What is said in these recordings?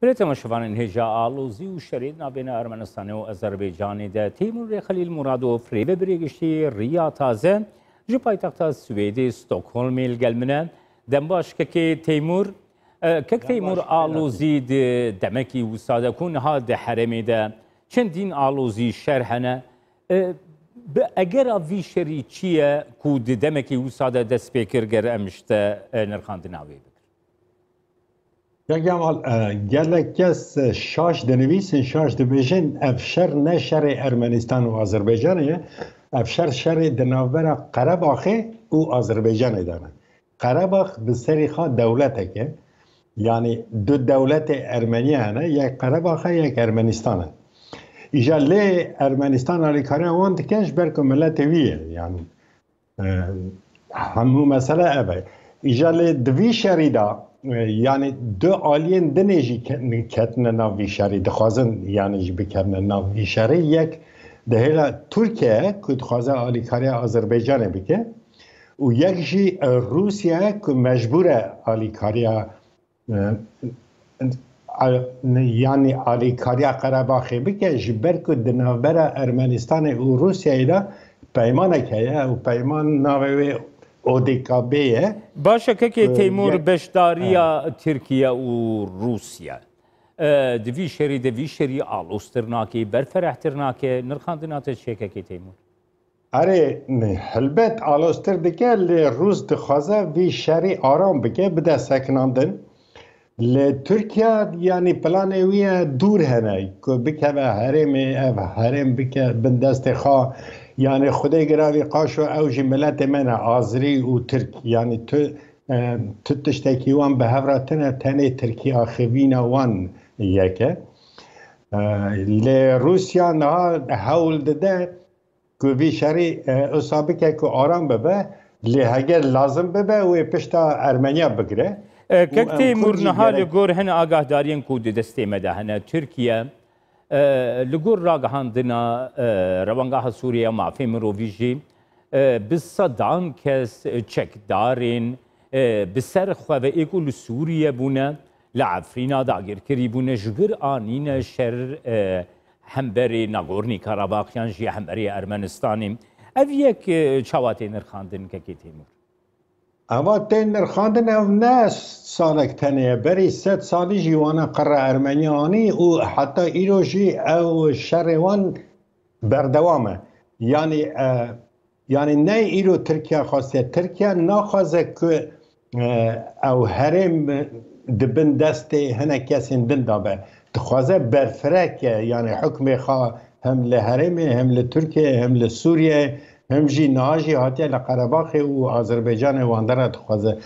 برێتە مەشەوانن هێژا ئاڵۆزی و شەرێت نابێنە ئەرمەنستانە و ئەزەربەیجانێدا تەیمور ڕێخەلیل مرادۆف فرێبە برێگشتی ڕیا تازە ji paytexta Swêdê Stockholmê li gel min e. Dembaş kekê Teymur kek Teymur alozî di demekî wisa de ku niha di herêmê de çendîn alozî şer hene. Bi egera vî şerî çi ye ku di demekî wisa de dest pê kir ger em ji te nirxandina wê bikir. Ya Kemal, gelek kes şaş denivîsin, şaş dibêjin ev şer ne şerê Ermenistan û Azerbaycanê ye, ev şer şerê di navbera Qerebaxê û Azerbaycanê de ne. Qerebax bi serî xwe dewletek e, yani du dewletê Ermeniya hene, yek Qerebax e, yek Ermenistan e. İja lê Ermenistan alîkariya wan dike ji ber ku milletê wî ye, yani hemû mesele ev e. İja lê di vî şerî de yani du aliyên dinê jî ketine nav vî şerî, dixwazin yani jî bikevne nav vî şerî. Yek dihêla Tirkiye ku dixwaze alîkariya Azerbaycanê bike û yek jî Rûsya ku mecbûr e alîkariya yani alîkariya Qerebaxê bike ji ber ku di navbera Ermenistanê û Rûsyayê de peymanek heye û peyman navê wê ODKB ye. Baş kekê Teymur beşdariya Tirkiye û Rûsya. Di vî şerî de vî şerî aloztir nake, berferehtir nake, nirxandina te çi kekê Teymur? Erê helbet aloztir dike lê Rûs dixwaze vî şerî aram bike bide sekinandin. Li Tirkiye yani planê wî ye dûr hene ku bikeve herêmê ev herêm bike bin destê xwe yani xwedê giravî qaşo ew jî milletê me ne Azerî û Tirk yani tu tiştekî wan bi hevra tune tenê Tirkiya xêvîna wan yek e. Lê Rûsya niha hewl dide ku vî şerî wisa bike ku aram bibe lê heger lazim bibe wê pişta Ermeniya bigire. Kek Teymur niha li gor hene agahdariyen ku di destê me de hene Tirkiye li gor ragihandina rewangaha Sûriye mafê mirovî jî bi sedan kes çekdarên bi ser xweveyê ku li Sûriye bûne li Efrîna dagirkirî bûne ji vir anîne şer hemberê Nagorno-Karabakh yan jî hemberê Ermenistanê. Ev yek çawa tê nirxandin kekê Teymur? Ama tên nirxandin ev ne salek tenê berî sed salî jî wana qere Ermeniya anî û heta îro jî ew şerê wan berdewam e. Yani ne îro Tirkiye xwastiye. Tirkiye naxwaze ku ew herêm dibin destê hinek kesên din da be. Dixwaze berfireke yani hukmê xwe hem li herêmê hem li Tirkiye hem li Sûriye hem jî niha jî hatiye li Qerebaxê û Azerbaycanê wan de re dixwaze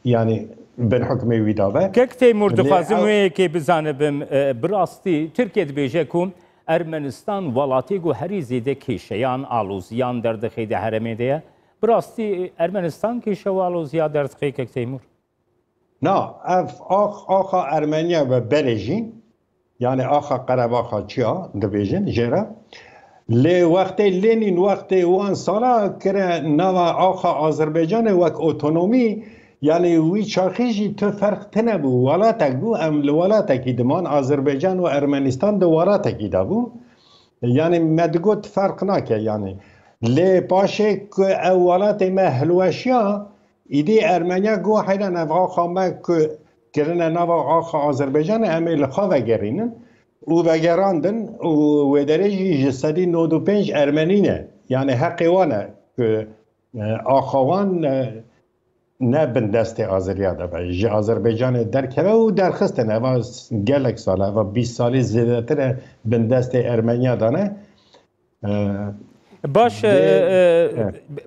yani bin hukmê wî da be. Kek Teymur dixwazim wê yekê bizanibim bi rastî Tirkiye dibêje ku Ermenistan welatê ku herî zêde kêşeyan aloziyan derdixê di herêmê de ye. Bi rastî Ermenistan kêşe û aloziya derdixê kek Teymur? Na ev axa Ermeniya ve berê jî yani axa Qerebaxa çiya dibêjin jê re. Lê wextê Lênîn wextê wan sala kire nava axa Azerbaycanê wek otonomî yani wî çaxî jî tu ferq tune bû welatek bû em li welatekî diman Azerbaycan û Ermenistan di welatekî de bû yani me digot ferq nake yani lê paşê ku ew welatê me hilweşiya îdî Ermeniya got heyran ev axa me ku kirine nava axa Azerbaycanê em ê li xwe vegerînin û vegerandin û wê derê jî ji sedî 95 Ermenî ne yani heqê wan e ku axa wan ne bin destê Azeriya de be ji Azerbaycanê derkeve û derxistin eva gelek sal eva 20 salî zêdetir e bin destê Ermeniya de ne. Baş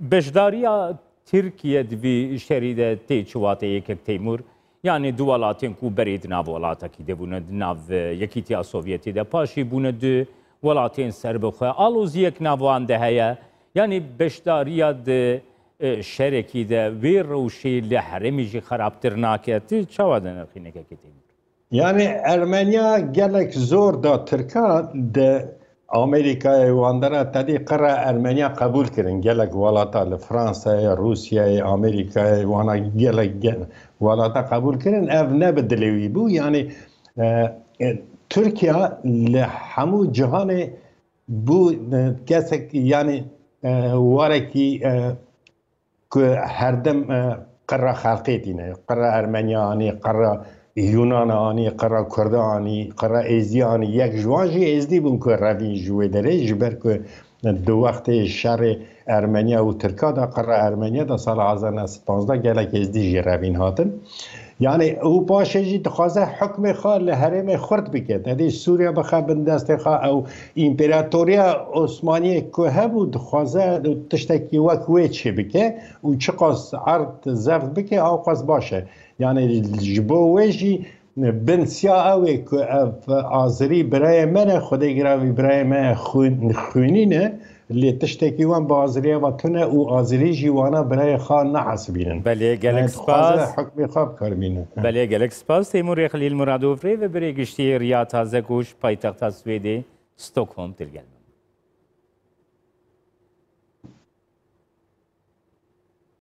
beşdariya Tirkiye di vî şerî de tê çiwatê yekek Teymur yani du welatên ku berê di nav welatekî de bûne di nav Yekîtiya Sovyetê de paşî bûne du welatên serbixwe aloziyek nav wan de heye yani beşdariya di şerekî de wê rewşê li herêmê jî xerabtir nake. Tu çawa de nirxîne kekê Teymur? Yani Ermeniya gelek zor da Tirkan de Amerika'ya wan de re tedî qire Ermeniya qebûl kirin gelek welata li Fransayê, Rûsyayê, Amerika'ya wana gelek welata qebûl kirin ev ne bi dilê wî bû yani ترکیه لحمو جهان بو کسک یعنی وارکی که هر دم قرار خلقی دینه قرار ارمنیا آنی قرار یونان آنی قرار کرد آنی قرار ایزی آنی یک جوانجی ایزدی بون که روی جوه داره جبر که دو وقت شر ارمنیا و ترکا دا قرار ارمنیا دا سال 2015 گلک ایزدی جی روین هاتن یعنی او باشه جی دخوازه حکم خواه لحرم خورد بکد ادی سوریا بخواه بندست خواه او امپراتوریا عثمانی که هبو دخوازه تشتکی وکوی چه بکه و چه قاس عرض زفت بکه او قاس باشه یعنی جبو ویجی بنسیا اوی که آذری برای من خودی گراوی برای من خونینه لی تشتکی وان با آذریه و تونه او آذری جیوانا برای خواه نحسبینن بله گلک سپاس حکمی خواب کار بینن بله گلک سپاس تیمور خلیل مرادوفری و بری گشتی ریا تازه گوش پایتخت سویدی ستوکهلم تلگل